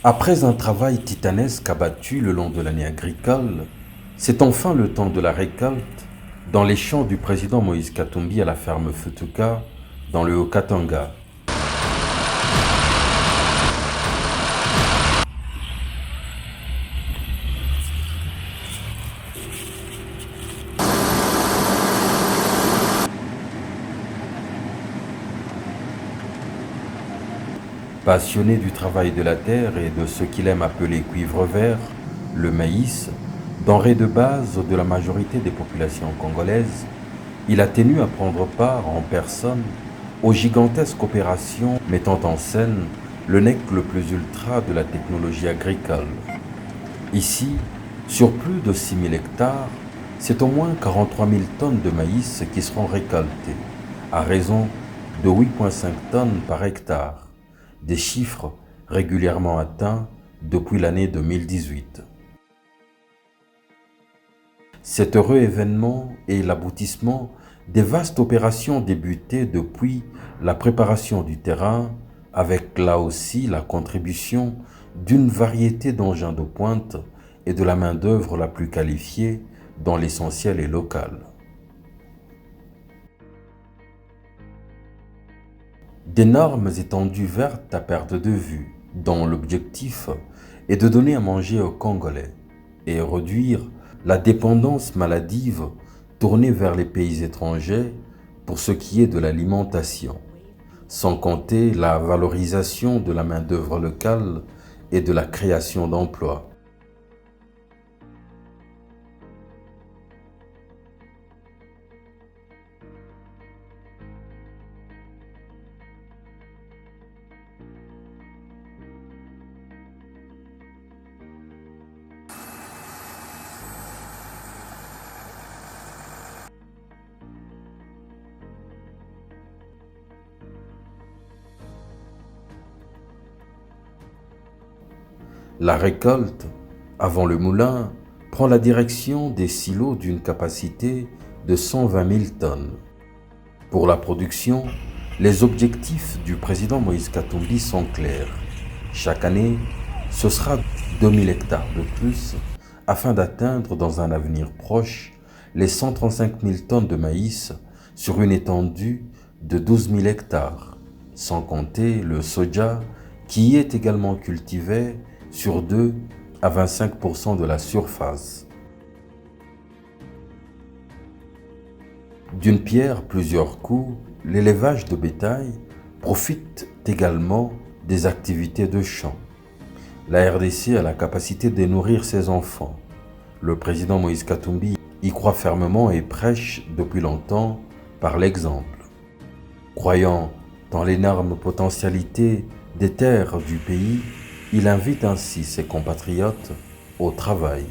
Après un travail titanesque abattu le long de l'année agricole, c'est enfin le temps de la récolte dans les champs du président Moïse Katumbi à la ferme Futuka, dans le Haut-Katanga. Passionné du travail de la terre et de ce qu'il aime appeler cuivre vert, le maïs, denrée de base de la majorité des populations congolaises, il a tenu à prendre part en personne aux gigantesques opérations mettant en scène le nec le plus ultra de la technologie agricole. Ici, sur plus de 6 000 hectares, c'est au moins 43 000 tonnes de maïs qui seront récoltées, à raison de 8,5 tonnes par hectare, des chiffres régulièrement atteints depuis l'année 2018. Cet heureux événement est l'aboutissement des vastes opérations débutées depuis la préparation du terrain, avec là aussi la contribution d'une variété d'engins de pointe et de la main-d'œuvre la plus qualifiée, dont l'essentiel est local. D'énormes étendues vertes à perte de vue, dont l'objectif est de donner à manger aux Congolais et réduire la dépendance maladive tournée vers les pays étrangers pour ce qui est de l'alimentation, sans compter la valorisation de la main-d'œuvre locale et de la création d'emplois. La récolte, avant le moulin, prend la direction des silos d'une capacité de 120 000 tonnes. Pour la production, les objectifs du président Moïse Katumbi sont clairs. Chaque année, ce sera 2 000 hectares de plus afin d'atteindre dans un avenir proche les 135 000 tonnes de maïs sur une étendue de 12 000 hectares, sans compter le soja qui y est également cultivé sur 2 à 25% de la surface. D'une pierre plusieurs coups, l'élevage de bétail profite également des activités de champ. La RDC a la capacité de nourrir ses enfants. Le président Moïse Katumbi y croit fermement et prêche depuis longtemps par l'exemple. Croyant dans l'énorme potentialité des terres du pays, il invite ainsi ses compatriotes au travail.